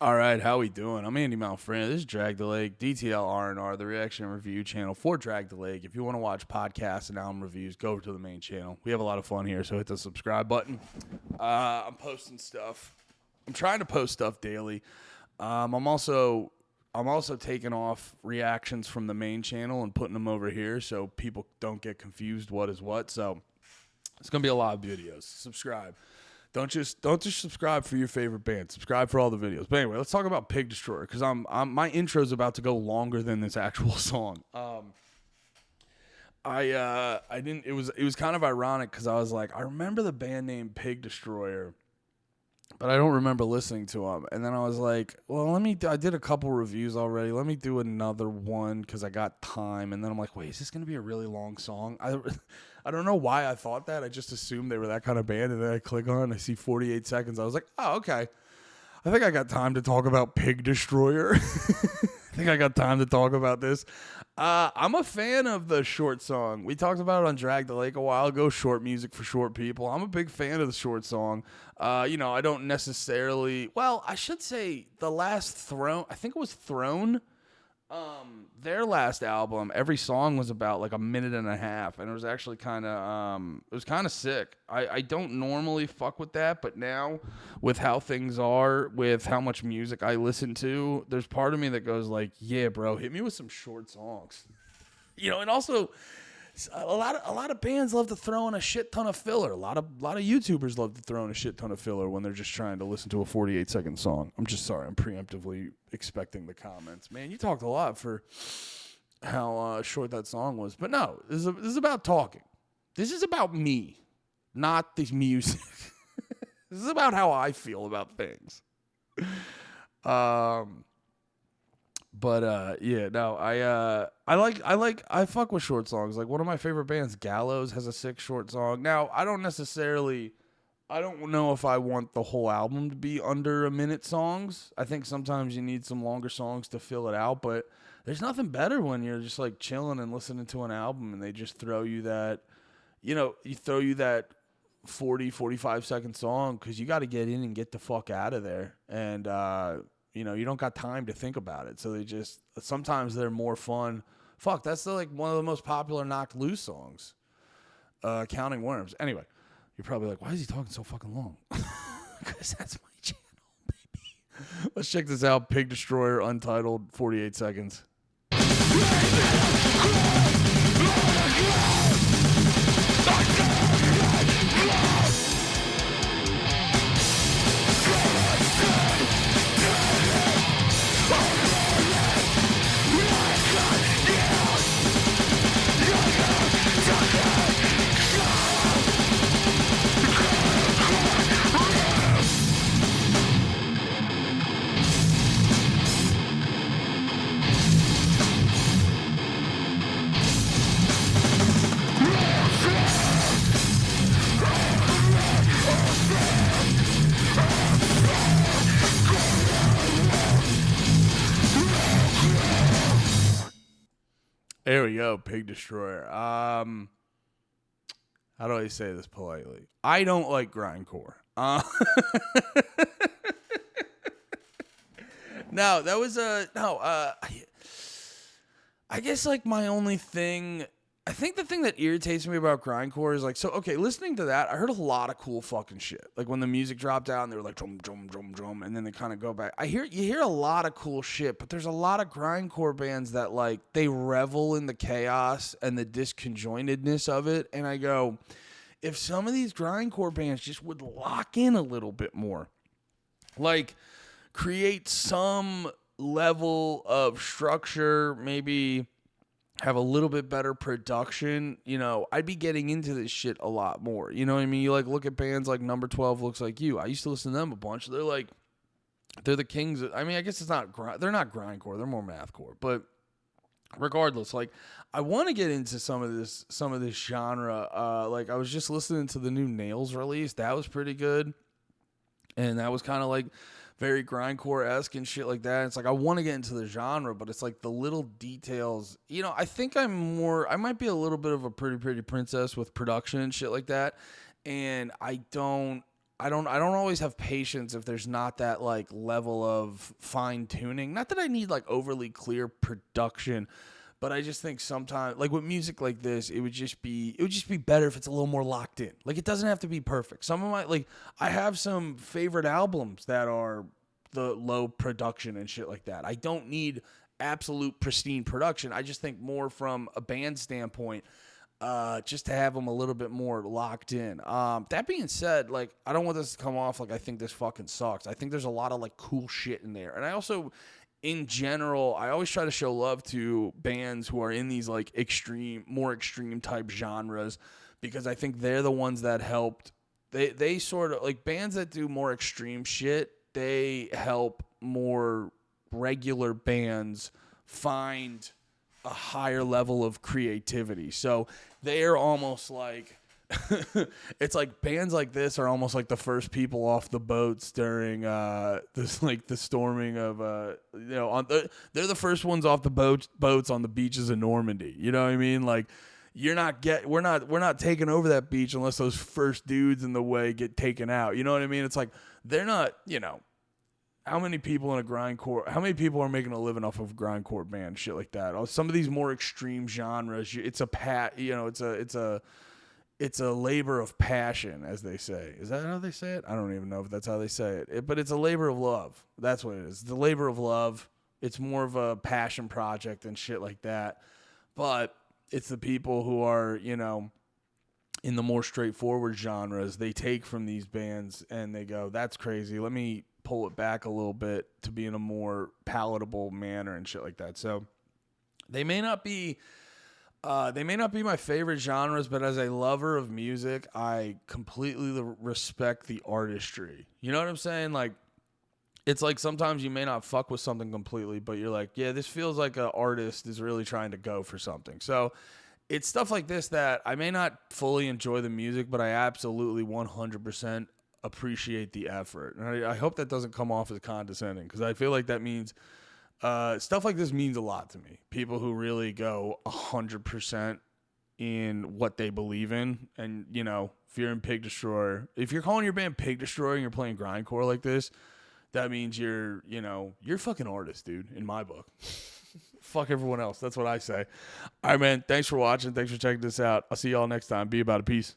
All right, how we doing? I'm Andy Malfrana. This is Drag the Lake, DTL R&R, the reaction and review channel for Drag the Lake. If you want to watch podcasts and album reviews, go to the main channel. We have a lot of fun here, so hit the subscribe button. I'm posting stuff. I'm trying to post stuff daily. I'm also taking off reactions from the main channel and putting them over here so people don't get confused what is what. So it's gonna be a lot of videos. Subscribe. Don't just subscribe for your favorite band. Subscribe for all the videos. But anyway, let's talk about Pig Destroyer because my intro's about to go longer than this actual song. I didn't. It was kind of ironic because I was like, I remember the band name Pig Destroyer, but I don't remember listening to them. And then I was like, well, I did a couple reviews already. Let me do another one because I got time. And then I'm like, wait, is this going to be a really long song? I don't know why I thought that. I just assumed they were that kind of band. And then I click on it, I see 48 seconds. I was like, oh, okay. I think I got time to talk about Pig Destroyer. I think I got time to talk about this. I'm a fan of the short song. We talked about it on Drag the Lake a while ago, short music for short people. I'm a big fan of the short song. I don't necessarily, well, I should say the last Throne, I think it was Throne. Their last album, every song was about like a minute and a half, and it was actually kind of sick. I don't normally fuck with that, but now with how things are, with how much music I listen to, there's part of me that goes like, yeah, bro, hit me with some short songs. And also a lot of bands love to throw in a shit ton of filler. A lot of YouTubers love to throw in a shit ton of filler when they're just trying to listen to a 48-second song. I'm just sorry. I'm preemptively expecting the comments. Man, you talked a lot for how short that song was. But no, this is about talking. This is about me, not the music. This is about how I feel about things. I fuck with short songs. Like one of my favorite bands, Gallows, has a sick short song. Now, I don't know if I want the whole album to be under a minute songs. I think sometimes you need some longer songs to fill it out, but there's nothing better when you're just like chilling and listening to an album and they just throw you that, you throw you that 40, 45-second song because you got to get in and get the fuck out of there. And, you don't got time to think about it. So sometimes they're more fun. Fuck, that's one of the most popular Knocked Loose songs. Counting Worms. Anyway, you're probably like, why is he talking so fucking long? Because that's my channel, baby. Let's check this out. Pig Destroyer, Untitled, 48 seconds. There we go, Pig Destroyer. How do I say this politely? I don't like grindcore. No, that was I guess like my only thing. I think the thing that irritates me about grindcore is listening to that, I heard a lot of cool fucking shit. Like when the music dropped out and they were like drum, drum, drum, drum, and then they kind of go back. You hear a lot of cool shit, but there's a lot of grindcore bands that like they revel in the chaos and the disconjointedness of it. And I go, if some of these grindcore bands just would lock in a little bit more, like create some level of structure, maybe have a little bit better production, I'd be getting into this shit a lot more. You know what I mean? You look at bands like Number 12 Looks Like You. I used to listen to them a bunch. They're the kings. I mean, I guess they're not grindcore. They're more mathcore. But regardless, I want to get into some of this genre. I was just listening to the new Nails release. That was pretty good. And that was kind of very grindcore-esque and shit like that. It's I want to get into the genre, but it's the little details. I think I might be a little bit of a pretty princess with production and shit like that. And I don't I don't always have patience if there's not that like level of fine tuning. Not that I need like overly clear production, but I just think sometimes like with music like this, it would just be better if it's a little more locked in. Like it doesn't have to be perfect. Some of my like I have some favorite albums that are the low production and shit like that. I don't need absolute pristine production. I just think more from a band standpoint, just to have them a little bit more locked in. That being said, like I don't want this to come off like I think this fucking sucks. I think there's a lot of like cool shit in there, and I also, in general, I always try to show love to bands who are in these like more extreme type genres, because I think they're the ones that helped. They sort of like bands that do more extreme shit. They help more regular bands find a higher level of creativity. So they're almost like it's like bands like this are almost like the first people off the boats during this like the storming of they're the first ones off the boats on the beaches of Normandy. You know what I mean? Like we're not taking over that beach unless those first dudes in the way get taken out. You know what I mean? It's like they're not, how many people how many people are making a living off of grindcore band shit like that? Some of these more extreme genres, it's a labor of passion, as they say. Is that how they say it? I don't even know if that's how they say it. But it's a labor of love. That's what it is. The labor of love. It's more of a passion project and shit like that. But it's the people who are, in the more straightforward genres, they take from these bands and they go, that's crazy. Let me pull it back a little bit to be in a more palatable manner and shit like that. So they may not be my favorite genres, but as a lover of music, I completely respect the artistry. You know what I'm saying? Like, it's like sometimes you may not fuck with something completely, but you're like, yeah, this feels like an artist is really trying to go for something. So it's stuff like this that I may not fully enjoy the music, but I absolutely 100% appreciate the effort. And I hope that doesn't come off as condescending, because I feel like that means stuff like this means a lot to me. People who really go 100% in what they believe in. And, if you're in Pig Destroyer, if you're calling your band Pig Destroyer and you're playing grindcore like this, that means you're a fucking artist, dude, in my book. Fuck everyone else. That's what I say. All right, man. Thanks for watching. Thanks for checking this out. I'll see y'all next time. Be about it. Peace.